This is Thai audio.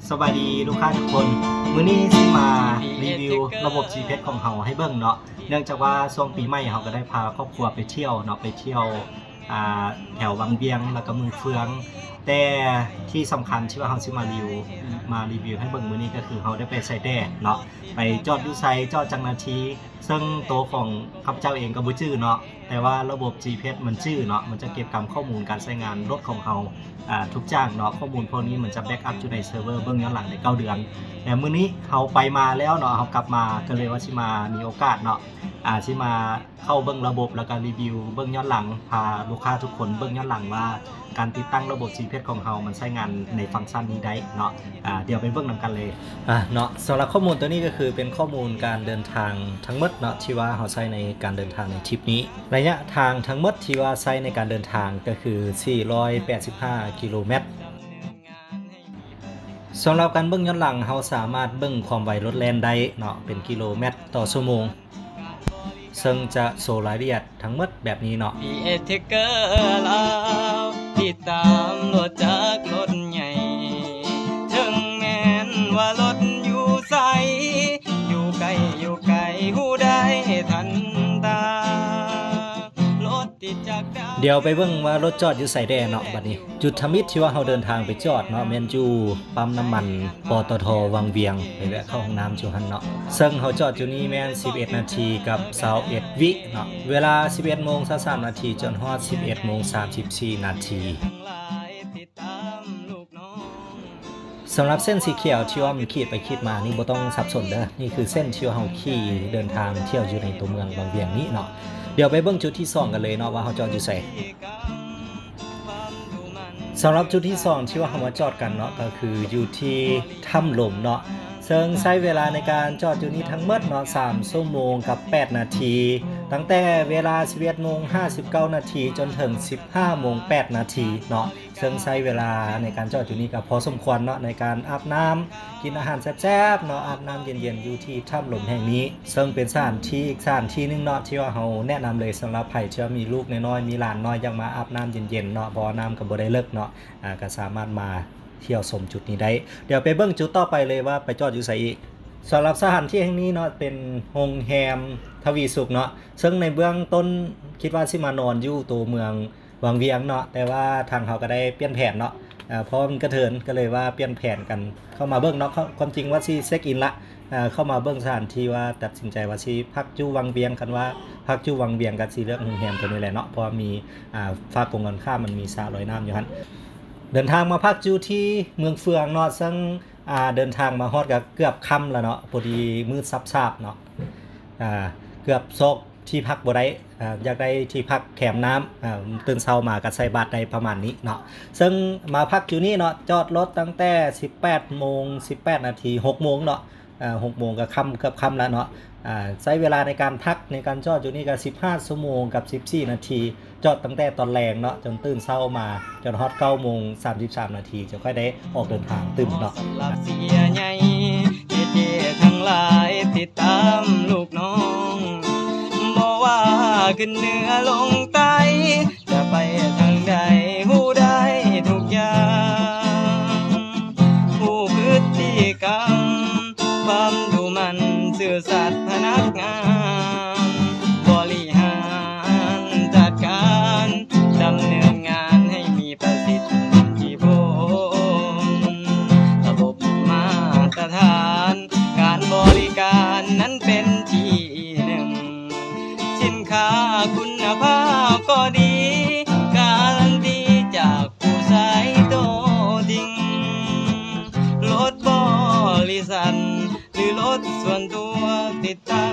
สวัสดีลูกค้าทุกคนมื้อนี้สิมารีวิวระบบ GPS ของเราให้เบิ่งเนาะเนื่องจากว่าช่วงปีใหม่เราก็ได้พาครอบครัวไปเที่ยวเนาะไปเที่ยวแถววังเวียงแล้วก็เมืองเฟืองแต่ที่สำคัญที่ว่าเราสิมารีวิวให้เบิ่งมื้อนี้ก็คือเราได้ไปไซแดดเนาะไปจอดอยู่ไซจอดจังนาทีซึ่งตัวของข้าพเจ้าเองก็บ่จื้อเนาะแต่ว่าระบบ GPS มันจื้อเนาะมันจะเก็บกำข้อมูลการใช้งานรถของเราทุกอย่างเนาะข้อมูลพวกนี้มันจะแบ็กอัพอยู่ในเซิร์ฟเวอร์เบื้องย้อนหลังใน9 เดือนแต่มื้อนี้เขาไปมาแล้วเนาะเขากลับมาก็เลยว่าสิมามีโอกาสเนาะสิมาเข้าเบื้องระบบแล้วก็รีวิวเบื้องย้อนหลังพาลูกค้าทุกคนเบื้องย้อนหลังว่าการติดตั้งระบบ GPS ของเรามันใช้งานในฟังก์ชันนี้ได้เนาะเดี๋ยวไปเบื้องนำกันเลยเนาะสำหรับข้อมูลตัวนี้ก็คือเป็นข้อมูลการเดินทางทั้งหมดเนาะที่ว่าเราใช้ในการเดินทางในทริปนี้ระยะทางทั้งหมดที่ว่าใช้ในการเดินทางก็คือ485กิโลเมตรสำหรับการเบิ่งย้อนหลังเราสามารถเบิ่งความไวรถแล่นได้เนาะเป็นกิโลเมตรต่อชั่วโมงซึ่งจะโชว์รายละเอียดทั้งหมดแบบนี้เนาะติดตามรถจักรรถใหญ่ถึงแม้นว่ารถอยู่ไสอยู่ไกลหูได้ทันตารถติดจากเดี๋ยวไปเบิ่งว่ารถจอดอยู่ไสแดเนาะบัดนี้จุดทมิตที่ว่าเราเดินทางไปจอดเนาะแม่นอยู่ปั๊มน้ำมันปตท.วังเวียงไปแวะเข้าห้องน้ำอยู่หั่นเนาะซึ่งเราจอดอยู่นี่แม่น11 นาทีกับ21 วิเนาะเวลา 11:23 นาทีจนฮอด 11:34 นาทีสำหรับเส้นสีเขียวที่ว่ามันขีดไปขีดมานี่บ่ต้องสับสนเด้อนี่คือเส้นที่ว่าเราขี่เดินทางเที่ยวอยู่ในตัวเมืองบางเวียงนี้เนาะเดี๋ยวไปเบิ่งจุดที่2กันเลยเนาะว่าเราจอดอยู่ไสสำหรับจุดที่2ที่ว่าเรามาจอดกันเนาะก็คืออยู่ที่ถ้ำหลมเนาะซึ่งใช้เวลาในการจอดอยู่นี้ทั้งหมดเนาะ3 ชั่วโมงกับ8 นาทีตั้งแต่เวลา 11:59 นาทีจนถึง 15:08 นาทีเนาะซึ่งใช้เวลาในการจอดอยู่นี้ก็พอสมควรเนาะในการอาบน้ำกินอาหารแซ่บๆเนาะอาบน้ำเย็นๆอยู่ที่ถ้ำหลมแห่งนี้ซึ่งเป็นสถานที่อีกสถานที่นึงเนาะที่ว่าเราแนะนำเลยสำหรับใครที่มีลูกน้อยๆมีหลานน้อยอยากมาอาบน้ำเย็นๆเนาะบ่อน้ำก็บ่ได้เลิกเนาะก็สามารถมาเที่ยวชมจุดนี้ได้เดี๋ยวไปเบิ่งจุดต่อไปเลยว่าไปจอดอยู่ไสอีกสำหรับสถานที่แห่งนี้เนาะเป็นโรงแรมทวีสุขเนาะซึ่งในเบื้องต้นคิดว่าสิมานอนอยู่ตัวเมืองวังเวียงเนาะแต่ว่าทางเขาก็ได้เปลี่ยนแผนเนาะเพราะมันกระเทินก็เลยว่าเปลี่ยนแผนกันเข้ามาเบิ่งเนาะความจริงว่าสิเช็คอินละเข้ามาเบิ่งสถานที่ว่าตัดสินใจว่าสิพักอยู่วังเวียงกันว่าพักอยู่วังเวียงกันสิเลือกโรงแรมตัวนี้แหละเนาะเพราะมีฝากกงกันข้ามมันมีสระลอยน้ำอยู่หั่นเดินทางมาพักอยู่ที่เมืองเฟืองเนาะซึ่งเดินทางมาฮอดก็เกือบค่ำแล้วเนาะพอดีมืดซับๆเนาะเกือบซอกที่พักบ่ได้อยากได้ที่พักแคมป์น้ำตื่นเช้ามาก็ใส่บาตรได้ประมาณนี้เนาะซึ่งมาพักอยู่นี่เนาะจอดรถตั้งแต่ 18:18 นาที 6 โมงเนาะ6 โมงก็ค่ำเกือบค่ำแล้วเนาะใช้เวลาในการพักในการจอดอยู่นี่ก็15 ชั่วโมงกับ14 นาทีจอดตั้งแต่ตอนแรงเนาะจนตื่นเช้ามาจนฮอด 9:33 นาทีจะค่อยได้ออกเดินทางตื่นเนาะเสียใหญ่เจทั้งหลายติดตามลูกน้องบ่ว่าขึ้นเหนือลงใต้จะไปทางใดฮู้ได้ทุกอย่างผู้พฤติกรรมความดูมันซื่อสัตย์พนักงานบริหารจัดการดำเนินงานให้มีประสิทธิผลระบบมาตรฐานการบริการนั้นเป็นที่หนึ่งสินค้าคุณภาพก็ดีการันตีจากผู้ใช้ตัวจริงรถบริษัทหรือรถส่วนตัวติดตา